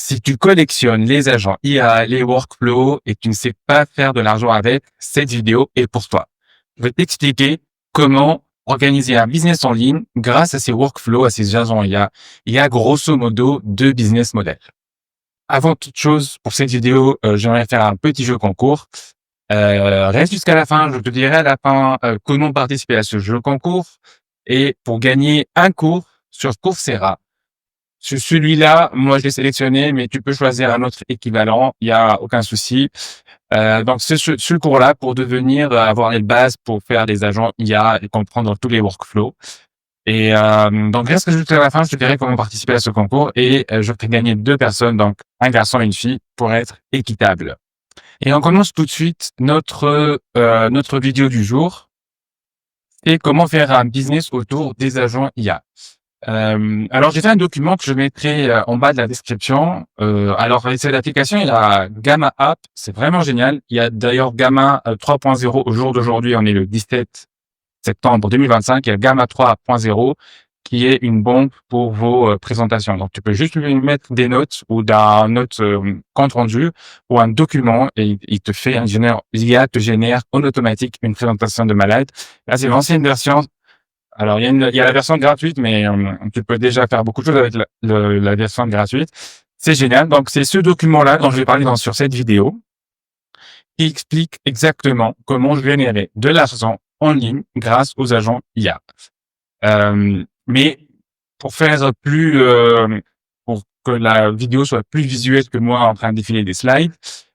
Si tu collectionnes les agents IA, les workflows et que tu ne sais pas faire de l'argent avec, cette vidéo est pour toi. Je vais t'expliquer comment organiser un business en ligne grâce à ces workflows, à ces agents IA. Il y a grosso modo 2 business models. Avant toute chose, pour cette vidéo, j'aimerais faire un petit jeu concours. Reste jusqu'à la fin, je te dirai à la fin comment participer à ce jeu concours. Et pour gagner un cours sur Coursera, sur celui-là, moi je l'ai sélectionné, mais tu peux choisir un autre équivalent, il y a aucun souci. Donc c'est ce cours-là pour devenir, avoir les bases pour faire des agents IA et comprendre tous les workflows. Et donc reste jusqu'à la fin, je te dirai comment participer à ce concours et je fais gagner 2 personnes, donc un garçon et une fille, pour être équitable. Et on commence tout de suite notre vidéo du jour. C'est comment faire un business autour des agents IA. Alors j'ai fait un document que je mettrai en bas de la description. Alors cette application, il y a Gamma App, c'est vraiment génial. Il y a d'ailleurs Gamma 3.0 au jour d'aujourd'hui, on est le 17 septembre 2025. Il y a Gamma 3.0 qui est une bombe pour vos présentations. Donc tu peux juste lui mettre des notes ou d'un note compte rendu ou un document et il te fait l'IA te génère en automatique une présentation de malade. Là c'est l'ancienne version. Alors, il y a la version gratuite, mais tu peux déjà faire beaucoup de choses avec la version gratuite. C'est génial. Donc, c'est ce document-là dont je vais parler sur cette vidéo qui explique exactement comment générer de l'argent en ligne grâce aux agents IA. Mais pour faire pour que la vidéo soit plus visuelle que moi en train de défiler des slides,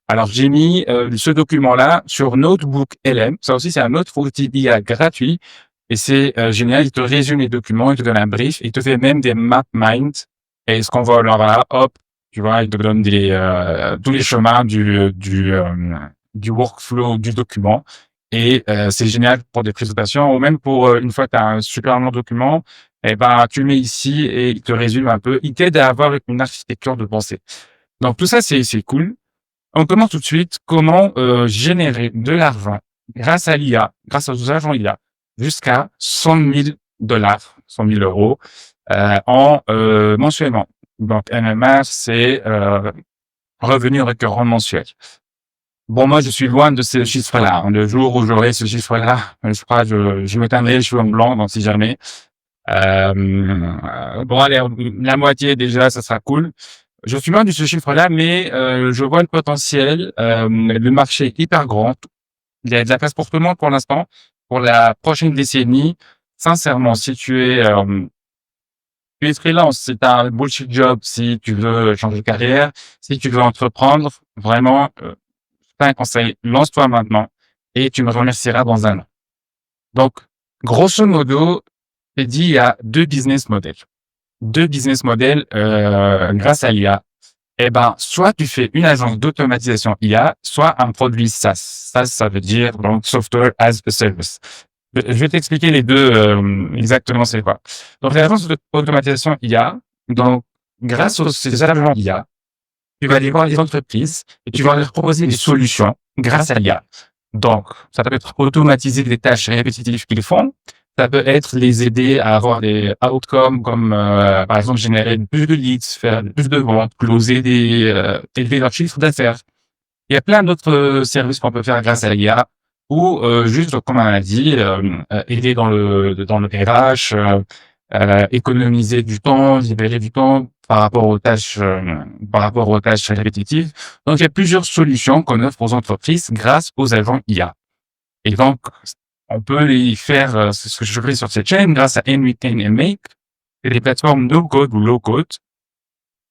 alors j'ai mis ce document-là sur Notebook LM. Ça aussi, c'est un autre outil IA gratuit. Et c'est génial, il te résume les documents, il te donne un brief, il te fait même des map mind. Et ce qu'on voit là, hop, tu vois, il te donne tous les chemins du workflow du document. Et c'est génial pour des présentations ou même pour une fois que tu as un super long document, eh ben tu le mets ici et il te résume un peu. Il t'aide à avoir une architecture de pensée. Donc tout ça, c'est cool. On commence tout de suite. Comment générer de l'argent grâce à l'IA, grâce aux agents IA, jusqu'à 100 000 $, 100 000 euros mensuellement. Donc MMR, c'est revenu récurrent mensuel. Bon, moi, je suis loin de ce chiffre-là. Le jour où j'aurai ce chiffre-là, je crois, je m'éteindrai les cheveux en blanc, donc si jamais. Bon, allez, la moitié déjà, ça sera cool. Je suis loin de ce chiffre-là, mais je vois le potentiel. Le marché est hyper grand. Il y a de la place pour tout le monde pour l'instant. Pour la prochaine décennie, sincèrement, si tu es freelance, si tu as un bullshit job, si tu veux changer de carrière, si tu veux entreprendre, vraiment, un conseil, lance-toi maintenant et tu me remercieras dans un an. Donc, grosso modo, j'ai dit, il y a 2 business models. 2 business models grâce à l'IA. Eh ben, soit tu fais une agence d'automatisation IA, soit un produit SaaS. SaaS, ça veut dire donc Software as a Service. Je vais t'expliquer les deux exactement c'est quoi. Donc, l'agence d'automatisation IA, donc grâce aux ces agents IA, tu vas aller voir les entreprises et tu vas leur proposer des solutions grâce à l'IA. Donc, ça peut être automatiser des tâches répétitives qu'ils font. Ça peut être les aider à avoir des outcomes comme, par exemple, générer plus de leads, faire plus de ventes, closer élever leur chiffre d'affaires. Il y a plein d'autres services qu'on peut faire grâce à l'IA ou juste, comme on a dit, aider dans le RH, économiser du temps, libérer du temps par rapport aux tâches répétitives. Donc, il y a plusieurs solutions qu'on offre aux entreprises grâce aux agents IA. Et donc, on peut les faire, c'est ce que je fais sur cette chaîne, grâce à Enritain et Make, et des plateformes no-code ou low-code.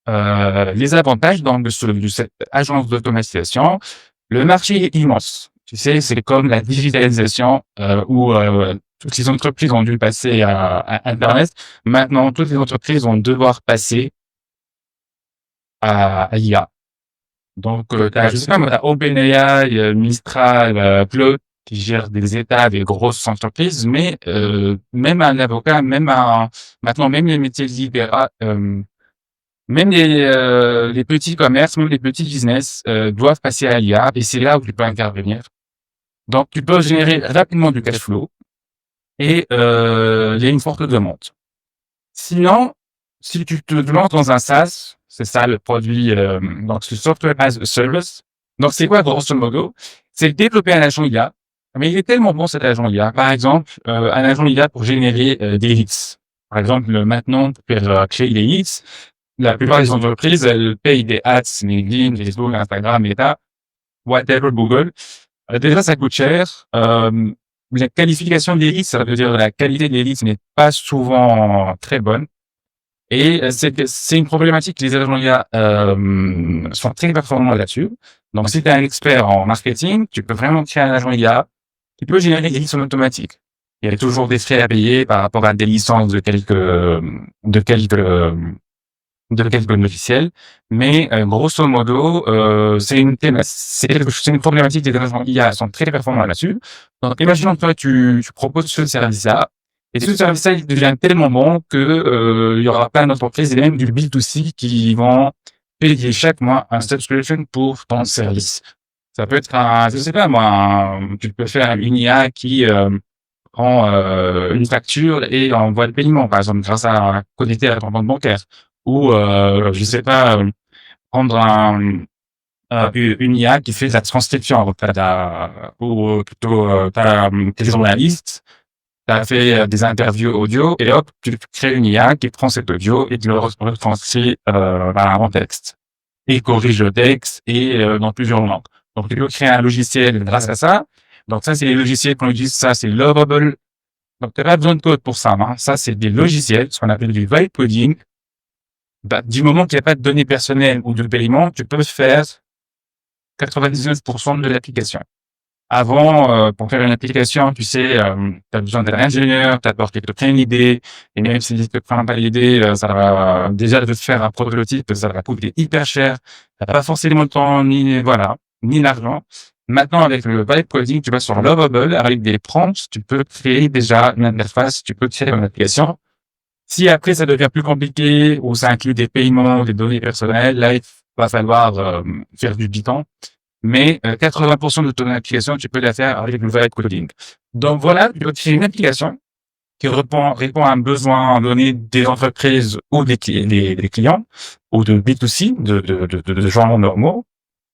Les avantages donc de cette agence d'automatisation, le marché est immense. Tu sais, c'est comme la digitalisation où toutes les entreprises ont dû passer à Internet. Maintenant, toutes les entreprises vont devoir passer à l'IA. Donc, je sais pas, t'as OpenAI, Mistral, Claude, qui gèrent des États, des grosses entreprises, mais même un avocat, maintenant même les métiers libéraux, même les petits commerces, même les petits business doivent passer à l'IA et c'est là où tu peux intervenir. Donc, tu peux générer rapidement du cash flow et il y a une forte demande. Sinon, si tu te lances dans un SaaS, C'est ça le produit, donc c'est Software as a Service. Donc c'est quoi grosso modo? C'est développer un agent IA, mais il est tellement bon cet agent IA. Par exemple, un agent IA pour générer des leads. Par exemple, maintenant, pour créer des leads, la plupart des entreprises, elles payent des ads, LinkedIn, Facebook, Instagram, Meta, whatever, Google. Déjà, ça coûte cher. La qualification des leads, ça veut dire la qualité des leads n'est pas souvent très bonne. Et c'est une problématique que les agents IA sont très performants là-dessus. Donc, si tu es un expert en marketing, tu peux vraiment créer un agent IA qui peut générer des leads en automatique. Il y a toujours des frais à payer par rapport à des licences de quelques logiciels, mais grosso modo, c'est une problématique des agents IA sont très performants là-dessus. Donc, imaginons que toi, tu proposes ce service-là, et ce service-là, il devient tellement bon que il y aura plein d'entreprises et même du B2C qui vont payer chaque mois un subscription pour ton service. Ça peut être je sais pas moi, tu peux faire une IA qui prend une facture et envoie le paiement, par exemple, grâce à connecter à ton compte bancaire. Ou je sais pas, prendre une IA qui fait de la transcription. Ou plutôt, t'es journaliste, t'as fait des interviews audio et hop, tu crées une IA qui prend cet audio et tu le retranscrit en texte et corrige le texte et dans plusieurs langues. Donc tu peux créer un logiciel grâce à ça. Donc ça, c'est les logiciels qu'on utilise. Ça, c'est Lovable. Donc tu n'as pas besoin de code pour ça. Hein. Ça, c'est des logiciels, ce qu'on appelle du vibe coding. Du moment qu'il n'y a pas de données personnelles ou de paiement, tu peux faire 99% de l'application. Avant, pour faire une application, tu sais, tu as besoin d'un ingénieur, tu as peur qu'il te prenne l'idée, et même s'il ne te prend pas l'idée, ça va déjà de faire un prototype, ça va coûter hyper cher. Tu n'as pas forcément le temps, ni l'argent. Maintenant, avec le vibe coding, tu vas sur Lovable, avec des prompts, tu peux créer déjà une interface, tu peux créer une application. Si après ça devient plus compliqué ou ça inclut des paiements, des données personnelles, là il va falloir faire du Python. Mais 80% de ton application, tu peux la faire avec le vibe coding. Donc voilà, tu peux créer une application qui répond à un besoin donné des entreprises ou des clients ou de B2C, de gens normaux.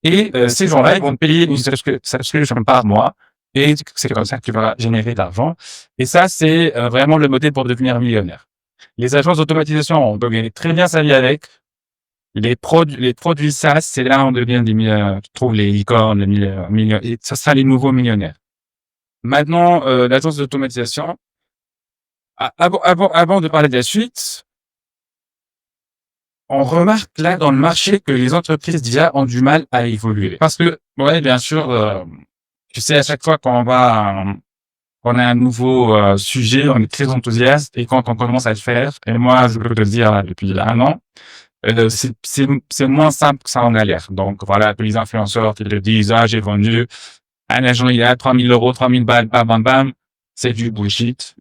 Et ces gens-là, ils vont te payer une subscription par mois. Et c'est comme ça que tu vas générer de l'argent. Et ça, c'est vraiment le modèle pour devenir millionnaire. Les agences d'automatisation, on peut gagner très bien sa vie avec. Les produits SaaS, c'est là où on devient des millionnaires. Tu trouves les licornes, les millionnaires, et ça sera les nouveaux millionnaires. Maintenant, l'agence d'automatisation, avant de parler de la suite, on remarque là dans le marché que les entreprises d'IA ont du mal à évoluer. Parce que, ouais, bien sûr, tu sais, à chaque fois qu'on a un nouveau sujet, on est très enthousiaste, et quand on commence à le faire, et moi, je peux te le dire depuis un an, c'est moins simple que ça en a l'air. Donc voilà, tous les influenceurs qui te disent, j'ai vendu un agent IA, 3000 €, 3000 balles, bam, bam, bam. C'est du bullshit.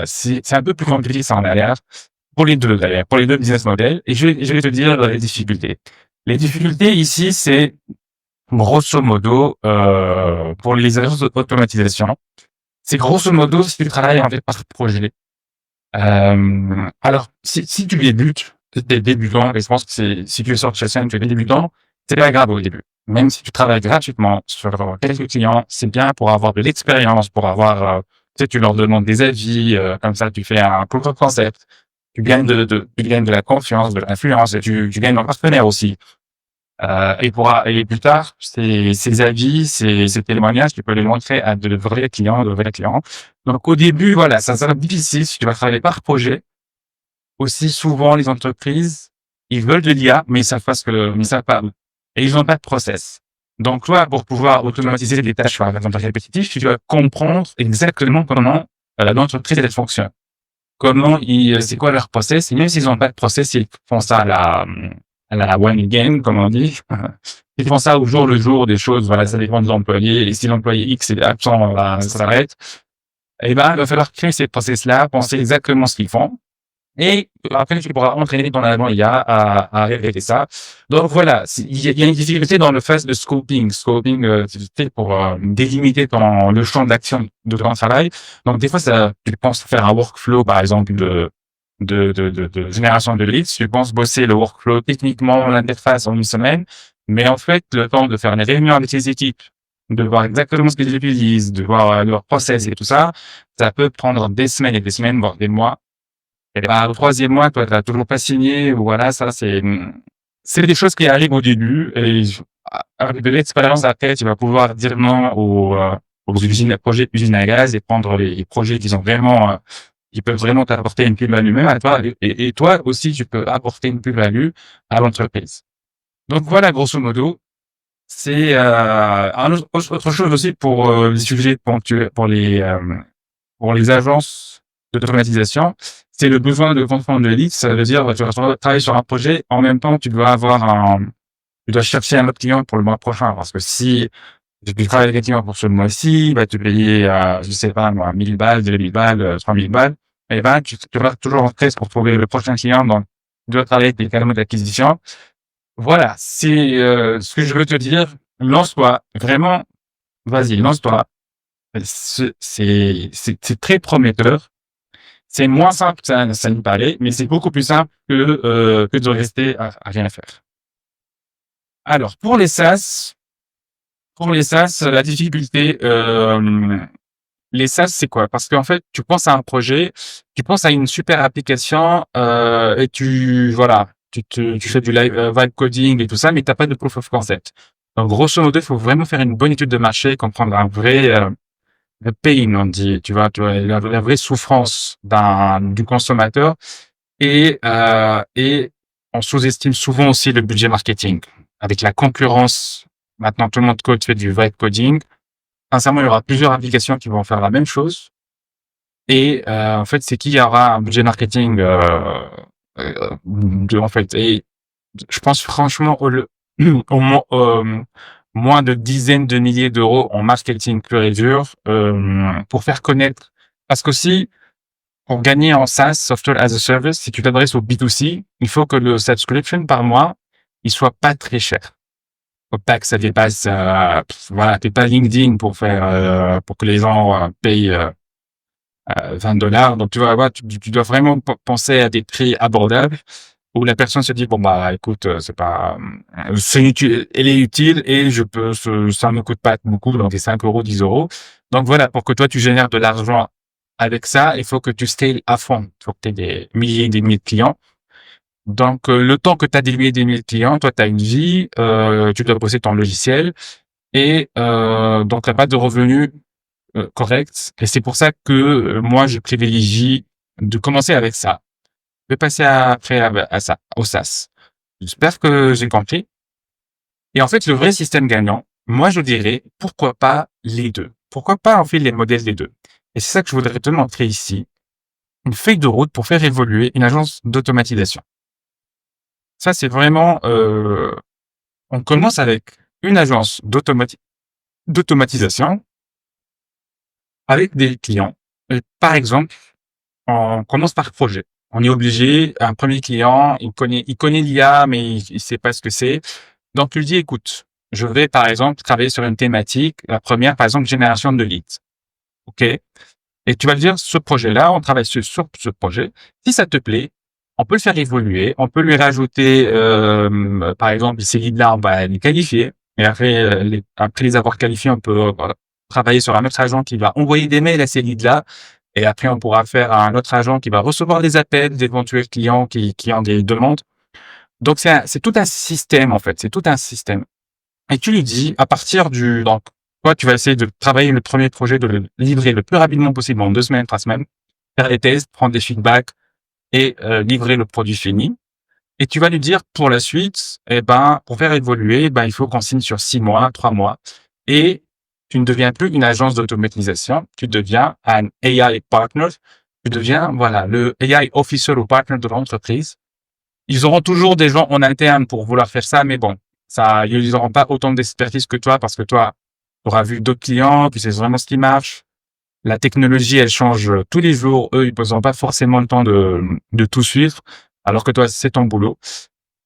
C'est un peu plus compliqué que ça en a l'air. Pour les deux, d'ailleurs, pour les deux business models. Et je vais te dire les difficultés. Les difficultés ici, c'est grosso modo, pour les agences d'automatisation, c'est grosso modo si tu travailles en fait par projet. Alors, si tu débutes, t'es débutant, et je pense que si tu es sur chaîne, tu es débutant, c'est pas grave au début. Même si tu travailles gratuitement sur quelques clients, c'est bien pour avoir de l'expérience, pour avoir, tu leur demandes des avis, comme ça, tu fais un proof of concept, tu gagnes tu gagnes de la confiance, de l'influence, et tu gagnes un partenaire aussi. Et plus tard, ces avis, ces témoignages, tu peux les montrer à de vrais clients, Donc, au début, voilà, ça sera difficile si tu vas travailler par projet. Aussi, souvent, les entreprises, ils veulent de l'IA, mais ils savent pas. Et ils n'ont pas de process. Donc, toi, pour pouvoir automatiser des tâches, par exemple, répétitives, tu dois comprendre exactement comment l'entreprise, elle fonctionne. C'est quoi leur process. Et même s'ils n'ont pas de process, ils font ça à la one game, comme on dit. Ils font ça au jour le jour des choses. Voilà, ça dépend de l'employé. Et si l'employé X est absent, ça s'arrête. Et il va falloir créer ces process-là, penser exactement ce qu'ils font. Et après, tu pourras entraîner ton agent IA à répéter ça. Donc voilà, il y a une difficulté dans le phase de scoping. Scoping, c'est pour délimiter le champ d'action de ton travail. Donc des fois, tu penses faire un workflow, par exemple, de génération de leads. Tu penses bosser le workflow techniquement, l'interface en une semaine, mais en fait, le temps de faire les réunions avec les équipes, de voir exactement ce qu'ils utilisent, de voir leur process et tout ça, ça peut prendre des semaines et des semaines, voire des mois. Et ben, au troisième mois, toi, tu n'as toujours pas signé. Voilà, ça, c'est des choses qui arrivent au début. Et avec de l'expérience après, tu vas pouvoir dire non aux projets usines à gaz et prendre les projets qui sont vraiment, qui peuvent vraiment t'apporter une plus-value même à toi. Et toi aussi, tu peux apporter une plus-value à l'entreprise. Donc voilà, grosso modo. C'est autre chose aussi pour les sujets ponctuels, pour les agences d'automatisation, c'est le besoin de comprendre de leads. Ça veut dire, tu vas travailler sur un projet, en même temps, tu dois chercher un autre client pour le mois prochain. Parce que si tu travailles avec un client pour ce mois-ci, bah, tu payes, je sais pas, moi, 1000 balles, 2000 balles, 3000 balles. Et ben, tu vas toujours en stress pour trouver le prochain client. Donc, tu dois travailler avec des canaux d'acquisition. Voilà. C'est, ce que je veux te dire. Lance-toi. Vraiment. Vas-y, lance-toi. C'est très prometteur. C'est moins simple que ça nous paraît, mais c'est beaucoup plus simple que de rester à rien faire. Alors, pour les SaaS, la difficulté, les SaaS, c'est quoi? Parce qu'en fait, tu penses à un projet, tu penses à une super application, et voilà, tu fais du vibe coding et tout ça, mais t'as pas de proof of concept. Donc, grosso modo, il faut vraiment faire une bonne étude de marché, comprendre un vrai, le pain, on dit, tu vois, la vraie souffrance du consommateur et on sous-estime souvent aussi le budget marketing. Avec la concurrence, maintenant tout le monde fait du vibe coding. Sincèrement, il y aura plusieurs applications qui vont faire la même chose. Et en fait, c'est qui aura un budget marketing en fait. Et je pense franchement au moins de dizaines de milliers d'euros en marketing pur et dur pour faire connaître. Parce qu'aussi, pour gagner en SaaS, Software as a Service, si tu t'adresses au B2C, il faut que le subscription par mois, il soit pas très cher. Faut pas que ça dépasse, voilà, t'es pas LinkedIn pour faire, pour que les gens payent $20. Donc tu vois, tu dois vraiment penser à des prix abordables où la personne se dit bon bah écoute, c'est pas, c'est utile, elle est utile et ça me coûte pas beaucoup, donc des 5 euros, 10 euros. Donc voilà, pour que toi tu génères de l'argent avec ça, il faut que tu scales à fond. Il faut que tu aies des milliers et des milliers de clients. Donc, le temps que tu as des milliers et des milliers de clients, toi, tu as une vie, tu dois bosser ton logiciel et donc tu n'as pas de revenus corrects. Et c'est pour ça que moi, je privilégie de commencer avec ça, de passer après à ça, au SaaS. J'espère que j'ai compris. Et en fait, le vrai système gagnant, moi, je dirais, pourquoi pas les deux? Pourquoi pas, en fait, les modèles des deux? Et c'est ça que je voudrais te montrer ici. Une feuille de route pour faire évoluer une agence d'automatisation. Ça, c'est vraiment, on commence avec une agence d'automatisation avec des clients. Et par exemple, on commence par projet. On est obligé, un premier client, il connaît l'IA, mais il sait pas ce que c'est. Donc, tu lui dis, écoute, je vais, par exemple, travailler sur une thématique. La première, par exemple, génération de leads. OK? Et tu vas lui dire, ce projet-là, on travaille sur ce projet. Si ça te plaît, on peut le faire évoluer. On peut lui rajouter, par exemple, ces leads-là, on va les qualifier. Et après les avoir qualifiés, on peut travailler sur un autre agent qui va envoyer des mails à ces leads-là. Et après, on pourra faire un autre agent qui va recevoir des appels d'éventuels clients qui ont des demandes. Donc, c'est tout un système, en fait. C'est tout un système. Et tu lui dis, à partir donc, toi, tu vas essayer de travailler le premier projet, de le livrer le plus rapidement possible, en 2 semaines, 3 semaines, faire les tests, prendre des feedbacks et livrer le produit fini. Et tu vas lui dire, pour la suite, pour faire évoluer, il faut qu'on signe sur 6 mois, 3 mois. Et tu ne deviens plus une agence d'automatisation, tu deviens un AI partner. Tu deviens, voilà, le AI officer ou partner de l'entreprise. Ils auront toujours des gens en interne pour vouloir faire ça, mais bon, ils n'auront pas autant d'expertise que toi parce que toi, tu auras vu d'autres clients, tu sais vraiment ce qui marche. La technologie, elle change tous les jours. Eux, ils n'auront pas forcément le temps de tout suivre, alors que toi, c'est ton boulot.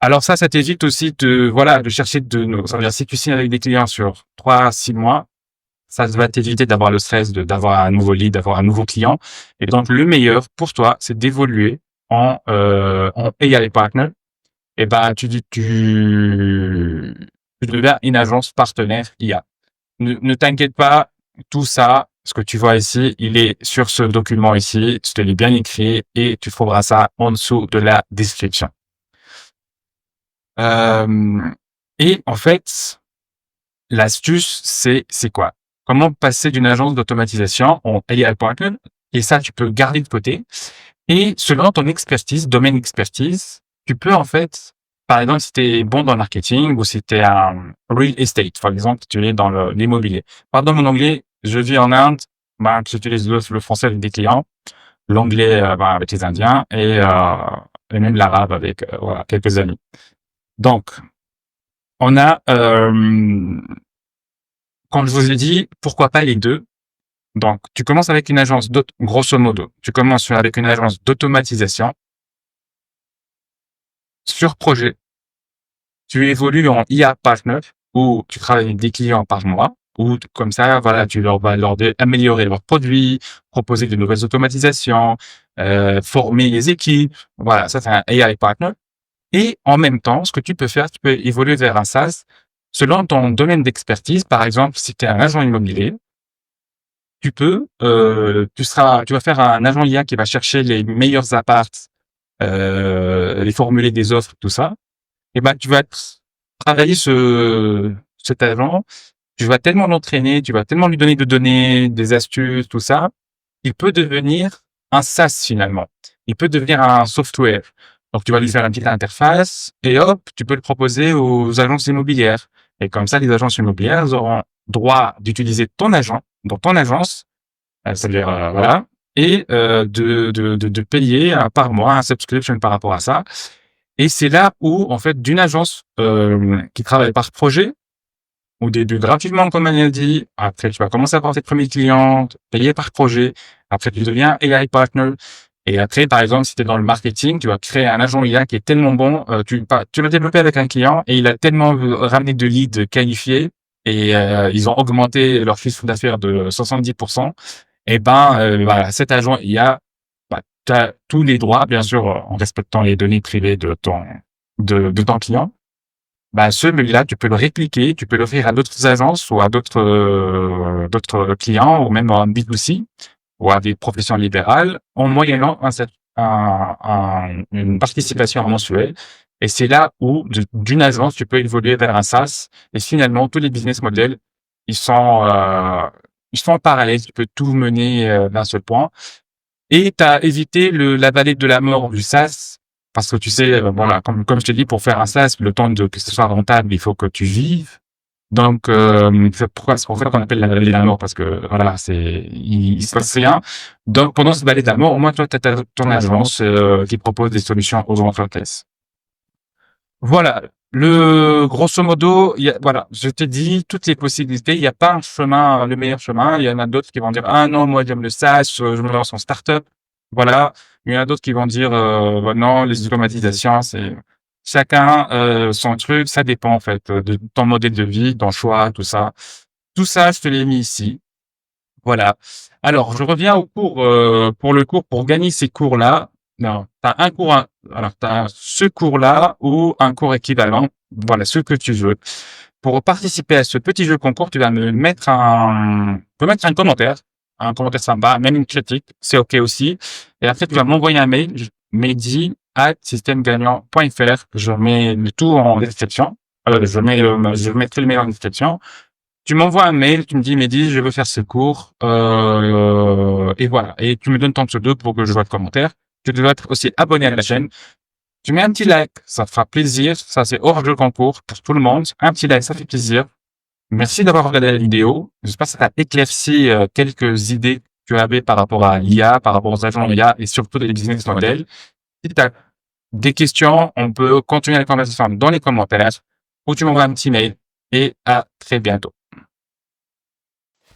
Alors ça t'évite aussi de chercher ça veut dire, si tu signes avec des clients sur 3 à 6 mois, ça va t'éviter d'avoir le stress d'avoir un nouveau lead, d'avoir un nouveau client. Et donc, le meilleur pour toi, c'est d'évoluer en AI partner, et ben tu deviens une agence partenaire IA. Ne t'inquiète pas, tout ça, ce que tu vois ici, il est sur ce document ici, je te l'ai bien écrit et tu trouveras ça en dessous de la description. Et en fait, l'astuce, c'est quoi? Comment passer d'une agence d'automatisation en AI partner? Et ça, tu peux garder de côté. Et selon ton expertise, domaine expertise, tu peux en fait, par exemple, si tu es bon dans le marketing ou si tu es un real estate, par exemple, tu es dans l'immobilier. Pardon mon anglais, je vis en Inde, j'utilise le français avec des clients, l'anglais avec les Indiens et même l'arabe avec voilà, quelques amis. Donc, on a, quand je vous ai dit, pourquoi pas les deux. Donc, tu commences avec une agence grosso modo, tu commences avec une agence d'automatisation sur projet. Tu évolues en IA partner où tu travailles avec des clients par mois, ou comme ça, voilà, tu vas leur améliorer leurs produits, proposer de nouvelles automatisations, former les équipes. Voilà, ça c'est un AI partner. Et en même temps, ce que tu peux faire, tu peux évoluer vers un SaaS selon ton domaine d'expertise. Par exemple, si tu es un agent immobilier, tu vas faire un agent IA qui va chercher les meilleurs apparts, les formuler des offres, tout ça. Et ben, tu vas travailler cet agent, tu vas tellement l'entraîner, tu vas tellement lui donner de données, des astuces, tout ça, il peut devenir un SaaS finalement. Il peut devenir un software. Donc, tu vas lui faire une petite interface et hop, tu peux le proposer aux agences immobilières. Et comme ça, les agences immobilières auront droit d'utiliser ton agent dans ton agence, c'est-à-dire voilà, et de payer par mois un subscription par rapport à ça. Et c'est là où, en fait, d'une agence qui travaille par projet, au début gratuitement, comme on a dit, après tu vas commencer à avoir tes premiers clients, payer par projet, après tu deviens AI partner, et après, par exemple, si tu es dans le marketing, tu vas créer un agent IA qui est tellement bon, tu l'as développé avec un client et il a tellement ramené de leads qualifiés et ils ont augmenté leur chiffre d'affaires de 70%, et ben voilà, cet agent IA, tu as tous les droits, bien sûr, en respectant les données privées de ton client. Bah, celui-là, tu peux le répliquer, tu peux l'offrir à d'autres agences ou à d'autres clients ou même en B2C ou à des professions libérales en moyennant une participation mensuelle. Et c'est là où, d'une agence, tu peux évoluer vers un SaaS. Et finalement, tous les business models, ils sont, euh, ils sont en parallèle. Tu peux tout mener d'un seul point. Et tu as évité la vallée de la mort du SaaS, parce que tu sais, voilà, comme je te dis, pour faire un SaaS, le temps que ce soit rentable, il faut que tu vives. Donc, c'est pour ça qu'on appelle la vallée de la mort, parce que voilà, il se passe rien. Donc, pendant cette vallée de la mort, au moins, toi, tu as ton agence qui propose des solutions aux entreprises. Voilà. Grosso modo, voilà, je t'ai dit toutes les possibilités. Il n'y a pas un chemin, le meilleur chemin. Il y en a d'autres qui vont dire, ah non, moi, j'aime le SaaS, je me lance en startup. Voilà. Il y en a d'autres qui vont dire, bah non, les automatisations, c'est chacun, son truc. Ça dépend, en fait, de ton modèle de vie, ton choix, tout ça. Tout ça, je te l'ai mis ici. Voilà. Alors, je reviens au cours, pour le cours, pour gagner ces cours-là. Non, t'as un cours, alors t'as ce cours-là ou un cours équivalent. Voilà, ce que tu veux. Pour participer à ce petit jeu concours, tu vas me mettre un commentaire sympa, même une critique, c'est OK aussi. Et après, tu vas m'envoyer un mail, mehdi@systemgagnant.fr. Je mets le tout en description. Je mettrai le mail en description. Tu m'envoies un mail, tu me dis, Mehdi, je veux faire ce cours, et voilà. Et tu me donnes ton pseudo pour que je vois le commentaire. Tu dois être aussi abonné à la chaîne. Tu mets un petit like, ça te fera plaisir. Ça, c'est hors jeu concours pour tout le monde. Un petit like, ça fait plaisir. Merci d'avoir regardé la vidéo. J'espère que ça t'a éclairci quelques idées que tu avais par rapport à l'IA, par rapport aux agents IA et surtout les business models. Si tu as des questions, on peut continuer la conversation dans les commentaires ou tu m'envoies un petit mail et à très bientôt.